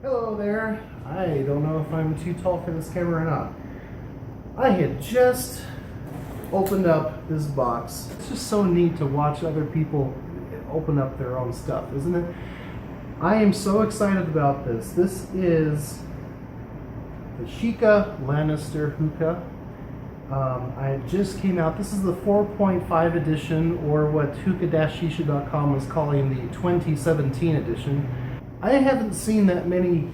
Hello there. I don't know if I'm too tall for this camera or not. I had just opened up this box. It's just so neat to watch other people open up their own stuff, isn't it? I am so excited about this. This is the Shika Lannister hookah. It just came out. This is the 4.5 edition, or what hookah-shisha.com is calling the 2017 edition. I haven't seen that many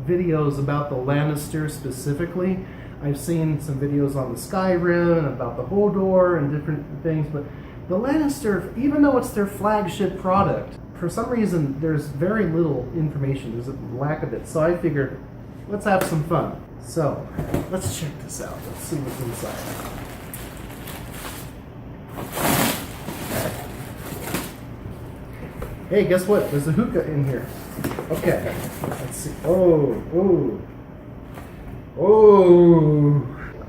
videos about the Lannister specifically. I've seen some videos on the Skyrim and about the Hodor and different things, but the Lannister, even though it's their flagship product, for some reason there's very little information. There's a lack of it. So I figured, let's have some fun. So let's check this out. Let's see what's inside. Hey, guess what? There's a hookah in here. Okay, let's see. Oh.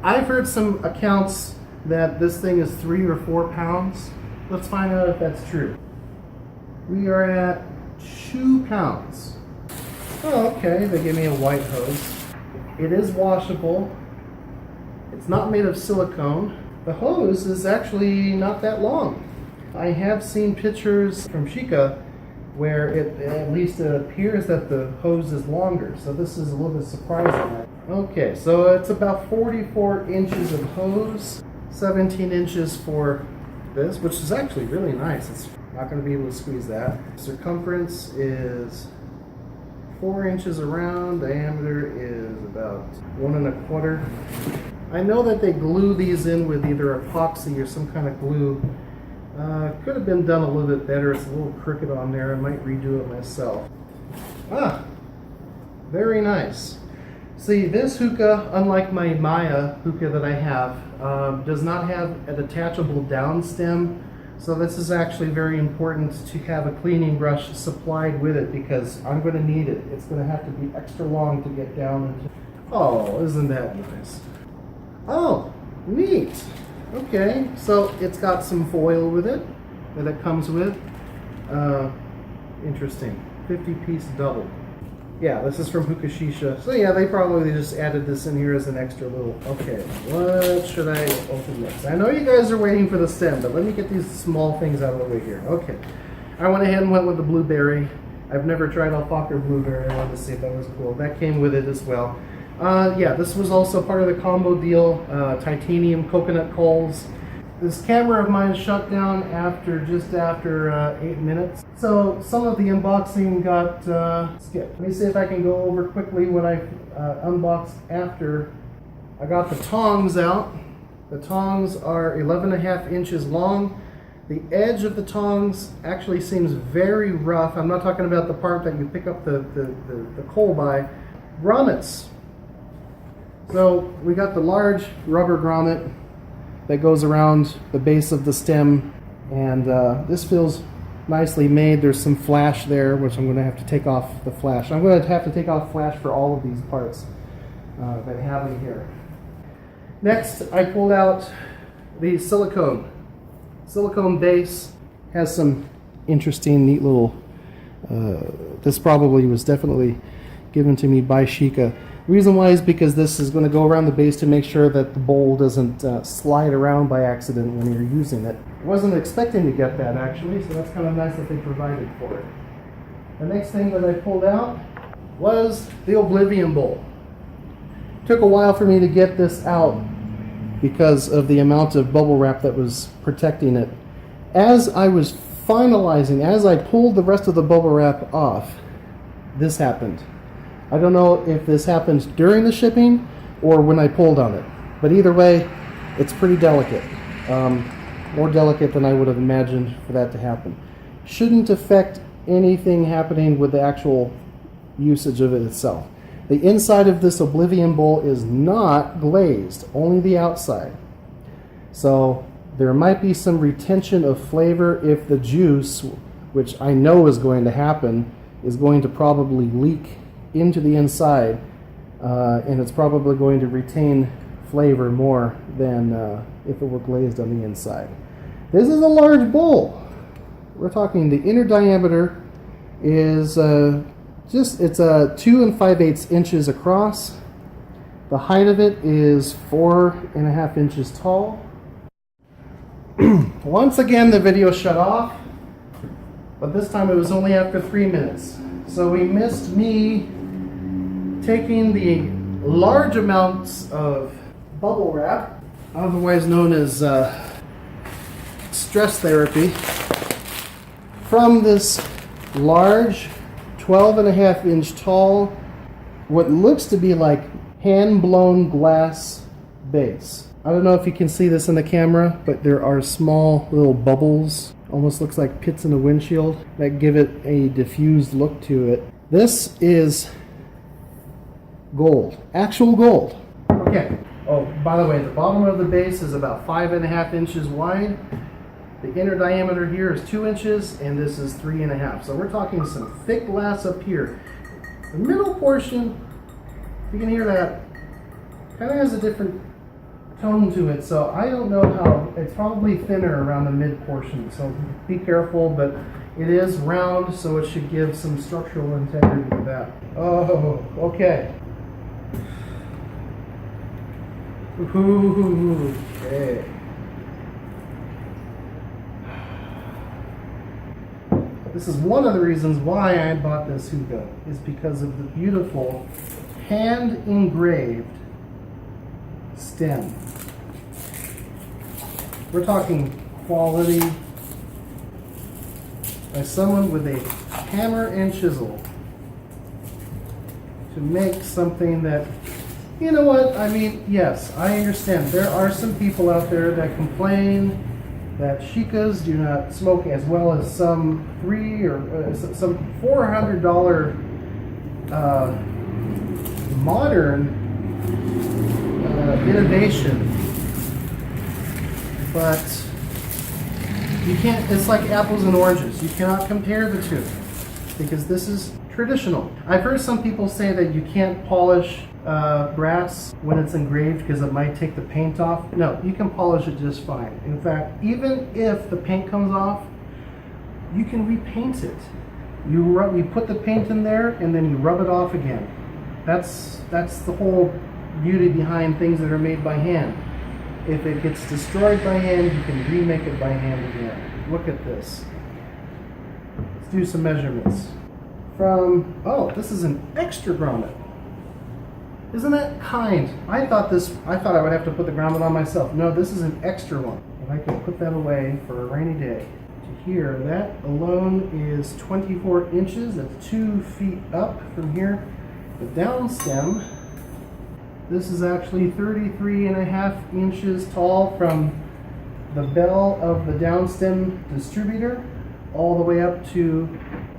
I've heard some accounts that this thing is 3 or 4 pounds. Let's find out if that's true. We are at 2 pounds. Oh, okay, they gave me a white hose. It is washable. It's not made of silicone. The hose is actually not that long. I have seen pictures from Shika where it at least it appears that the hose is longer, so this is a little bit surprising. Okay, so it's about 44 inches of hose, 17 inches for this, which is actually really nice. It's not going to be able to squeeze that. Circumference is 4 inches around, diameter is about 1 1/4. I know that they glue these in with either epoxy or some kind of glue. Could have been done a little bit better. It's a little crooked on there. I might redo it myself. Very nice. See, this hookah, unlike my Maya hookah that I have, does not have a detachable down stem. So this is actually very important to have a cleaning brush supplied with it because I'm going to need it. It's going to have to be extra long to get down into. Oh, isn't that nice? Oh, neat. Okay, so it's got some foil with it that it comes with. Interesting. 50-piece double. Yeah, this is from Hookah Shisha. So yeah, they probably just added this in here as an extra little. Okay, what should I open next? I know you guys are waiting for the stem, but let me get these small things out of the way here. Okay, I went ahead and went with the blueberry. I've never tried alpaca or blueberry. I wanted to see if that was cool. That came with it as well. Yeah, this was also part of the combo deal. Titanium coconut coals. This camera of mine shut down just after 8 minutes. So some of the unboxing got skipped. Let me see if I can go over quickly what I unboxed after. I got the tongs out. The tongs are 11.5 inches long. The edge of the tongs actually seems very rough. I'm not talking about the part that you pick up the coal by. Grommets. So we got the large rubber grommet that goes around the base of the stem, and this feels nicely made. There's some flash there, which I'm going to have to take off the flash. I'm going to have to take off flash for all of these parts that I have in here. Next, I pulled out the silicone. Silicone base has some interesting, neat little. This probably was definitely given to me by Shika. The reason why is because this is going to go around the base to make sure that the bowl doesn't slide around by accident when you're using it. I wasn't expecting to get that actually, so that's kind of nice that they provided for it. The next thing that I pulled out was the Oblivion Bowl. Took a while for me to get this out because of the amount of bubble wrap that was protecting it. As I was finalizing, as I pulled the rest of the bubble wrap off, this happened. I don't know if this happened during the shipping or when I pulled on it, but either way, it's pretty delicate. More delicate than I would have imagined for that to happen. Shouldn't affect anything happening with the actual usage of it itself. The inside of this Oblivion Bowl is not glazed, only the outside. So there might be some retention of flavor if the juice, which I know is going to happen, is going to probably leak into the inside, and it's probably going to retain flavor more than if it were glazed on the inside. This is a large bowl. We're talking the inner diameter is It's a 2 5/8 inches across. The height of it is 4.5 inches tall. Once again, the video shut off, but this time it was only after 3 minutes. So we missed me taking the large amounts of bubble wrap, otherwise known as stress therapy, from this large 12.5 inch tall, what looks to be like hand-blown glass base. I don't know if you can see this in the camera, but there are small little bubbles, almost looks like pits in a windshield, that give it a diffused look to it. This is gold, actual gold. Okay. Oh, by the way, the bottom of the base is about 5.5 inches wide. The inner diameter here is 2 inches, and this is 3.5. So we're talking some thick glass up here. The middle portion, you can hear that, kind of has a different tone to it. So I don't know how, it's probably thinner around the mid portion. So be careful, but it is round, so it should give some structural integrity to that. Oh, okay. Ooh, okay. This is one of the reasons why I bought this hookah, is because of the beautiful hand-engraved stem. We're talking quality by someone with a hammer and chisel to make something that, you know what, I mean, yes, I understand. There are some people out there that complain that Shikas do not smoke as well as some some $400 modern innovation, but you can't. It's like apples and oranges. You cannot compare the two because this is traditional. I've heard some people say that you can't polish brass when it's engraved because it might take the paint off. No, you can polish it just fine. In fact, even if the paint comes off, you can repaint it. You put the paint in there and then you rub it off again. That's the whole beauty behind things that are made by hand. If it gets destroyed by hand, you can remake it by hand again. Look at this. Let's do some measurements. This is an extra grommet. Isn't that kind? I thought I would have to put the grommet on myself. No, this is an extra one. If I can put that away for a rainy day. To here, that alone is 24 inches. That's 2 feet up from here. The down stem, this is actually 33.5 inches tall from the bell of the down stem distributor all the way up to,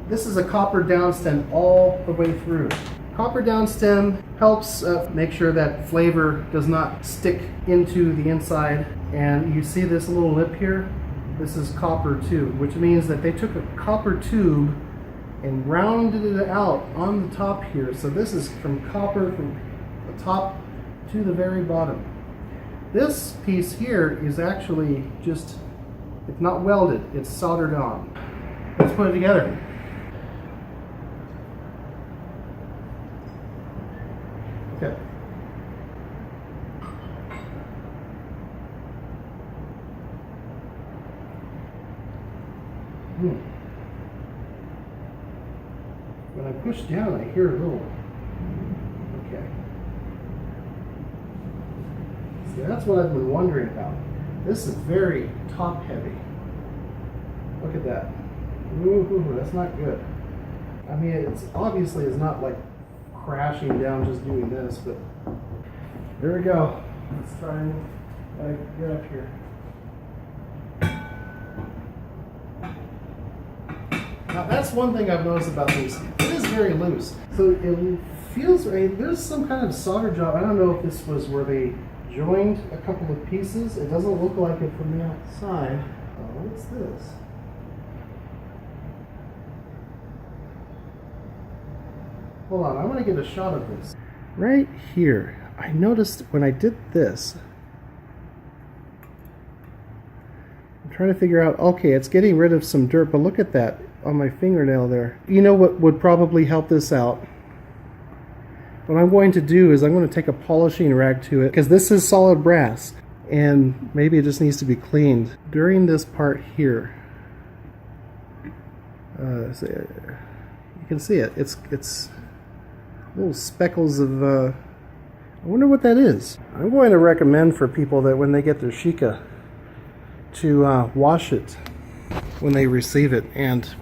this is a copper down stem all the way through. Copper down stem helps make sure that flavor does not stick into the inside. And you see this little lip here? This is copper too, which means that they took a copper tube and rounded it out on the top here. So this is from copper from the top to the very bottom. This piece here is actually just, it's not welded, it's soldered on. Let's put it together. Okay. When I push down, I hear a little. Okay. See, that's what I've been wondering about. This is very top heavy. Look at that. Ooh, that's not good. I mean, it's obviously is not like crashing down just doing this, but there we go. Let's try and get up here. Now that's one thing I've noticed about these. It is very loose. So it feels, there's some kind of solder job. I don't know if this was where they joined a couple of pieces. It doesn't look like it from the outside. What's this? Hold on, I want to get a shot of this. Right here, I noticed when I did this, I'm trying to figure out, okay, it's getting rid of some dirt, but look at that. on my fingernail there. You know what would probably help this out? What I'm going to do is I'm going to take a polishing rag to it, because this is solid brass and maybe it just needs to be cleaned. During this part here, you can see it. It's little speckles of, I wonder what that is. I'm going to recommend for people that when they get their Shika to wash it when they receive it and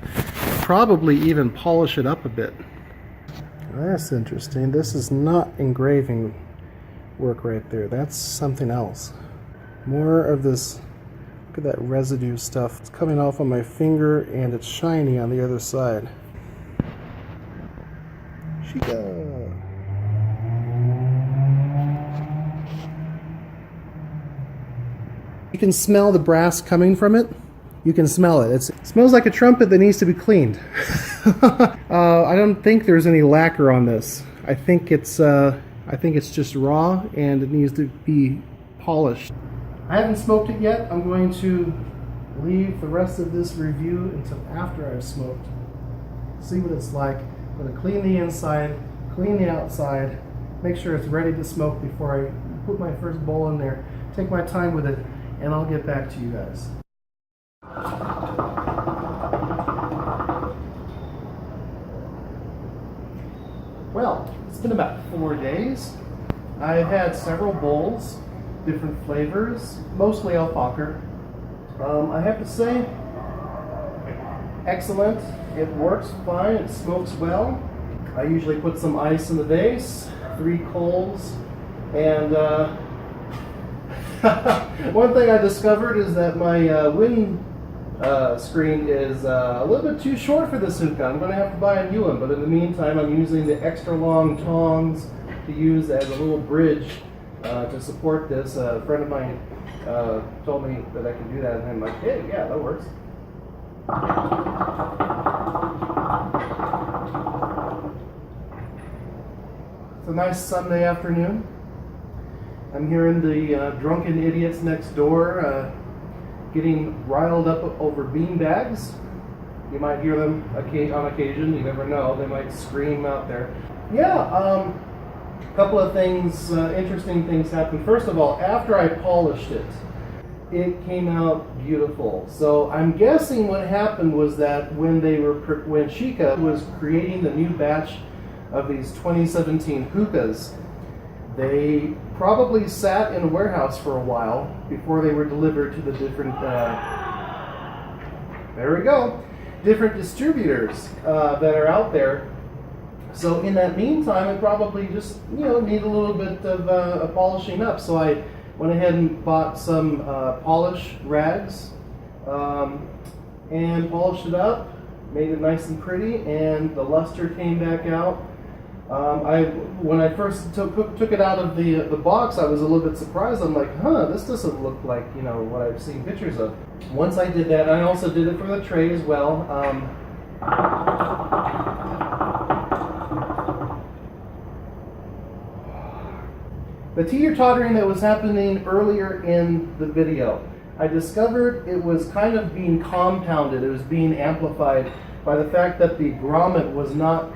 probably even polish it up a bit. That's interesting. This is not engraving work right there. That's something else. More of this, look at that residue stuff. It's coming off on my finger and it's shiny on the other side. Shika. You can smell the brass coming from it. You can smell it. It smells like a trumpet that needs to be cleaned. I don't think there's any lacquer on this. I think it's just raw and it needs to be polished. I haven't smoked it yet. I'm going to leave the rest of this review until after I've smoked. See what it's like. I'm going to clean the inside, clean the outside, make sure it's ready to smoke before I put my first bowl in there. Take my time with it, and I'll get back to you guys. Well, it's been about 4 days. I've had several bowls, different flavors, mostly alpaca. I have to say, excellent. It works fine, it smokes well. I usually put some ice in the base, 3 coals, and one thing I discovered is that my wind screen is a little bit too short for this hookah. I'm going to have to buy a new one, but in the meantime I'm using the extra long tongs to use as a little bridge to support this. A friend of mine told me that I can do that, and I'm like, hey, yeah, that works. It's a nice Sunday afternoon. I'm hearing the drunken idiots next door getting riled up over bean bags. You might hear them on occasion, you never know, they might scream out there. Yeah, a couple of things, interesting things happened. First of all, after I polished it, it came out beautiful. So I'm guessing what happened was that when Shika was creating the new batch of these 2017 hookahs, they probably sat in a warehouse for a while before they were delivered to the different, different distributors that are out there. So in that meantime, I probably just, need a little bit of a polishing up. So I went ahead and bought some polish rags and polished it up, made it nice and pretty, and the luster came back out. When I first took it out of the box, I was a little bit surprised. I'm like, this doesn't look like, what I've seen pictures of. Once I did that, I also did it for the tray as well. The teeter-tottering that was happening earlier in the video, I discovered it was kind of being compounded. It was being amplified by the fact that the grommet was not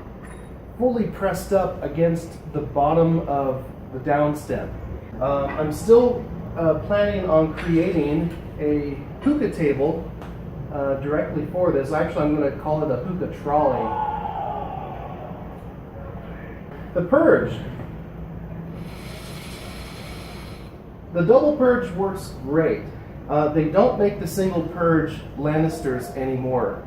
fully pressed up against the bottom of the down stem. I'm still planning on creating a hookah table directly for this. Actually, I'm going to call it a hookah trolley. The purge. The double purge works great. They don't make the single purge Lannisters anymore.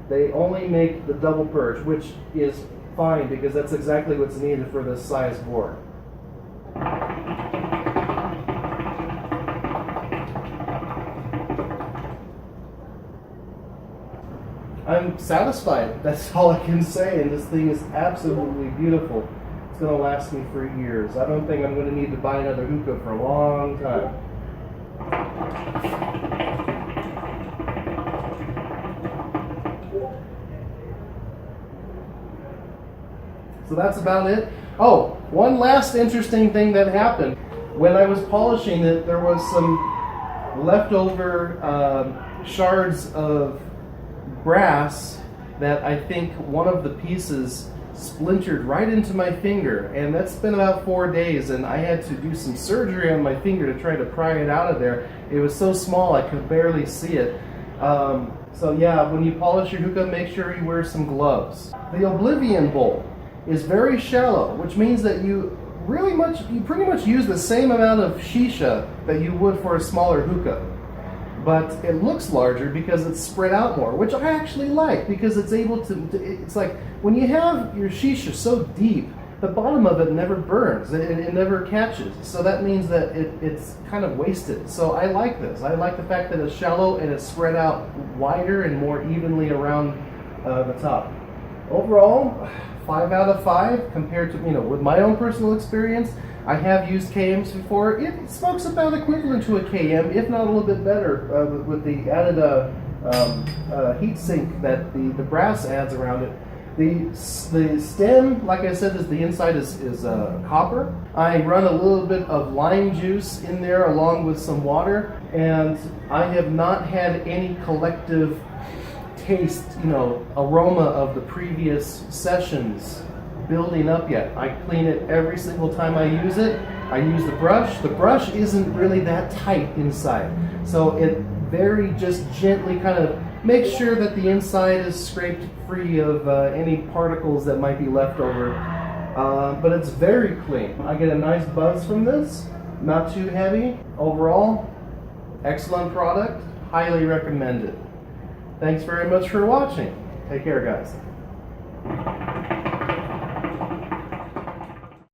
They only make the double purge, which is fine because that's exactly what's needed for this size bore. I'm satisfied. That's all I can say, and this thing is absolutely beautiful. It's going to last me for years. I don't think I'm going to need to buy another hookah for a long time. So that's about it. Oh, one last interesting thing that happened. When I was polishing it, there was some leftover shards of brass that I think one of the pieces splintered right into my finger, and that's been about 4 days, and I had to do some surgery on my finger to try to pry it out of there. It was so small I could barely see it. So yeah, when you polish your hookah, make sure you wear some gloves. The Oblivion Bowl is very shallow, which means that you pretty much use the same amount of shisha that you would for a smaller hookah. But it looks larger because it's spread out more, which I actually like, because it's able to, it's like when you have your shisha so deep, the bottom of it never burns, it never catches. So that means that it's kind of wasted. So I like this. I like the fact that it's shallow and it's spread out wider and more evenly around the top. Overall, 5 out of 5 compared to, with my own personal experience. I have used KMs before. It smokes about equivalent to a KM, if not a little bit better, with the added heat sink that the brass adds around it. The stem, like I said, the inside is copper. I run a little bit of lime juice in there along with some water, and I have not had any collective taste, aroma of the previous sessions building up yet. I clean it every single time I use it. I use the brush. The brush isn't really that tight inside, so it very just gently kind of makes sure that the inside is scraped free of any particles that might be left over. But it's very clean. I get a nice buzz from this, not too heavy. Overall, excellent product, highly recommended. Thanks very much for watching. Take care, guys.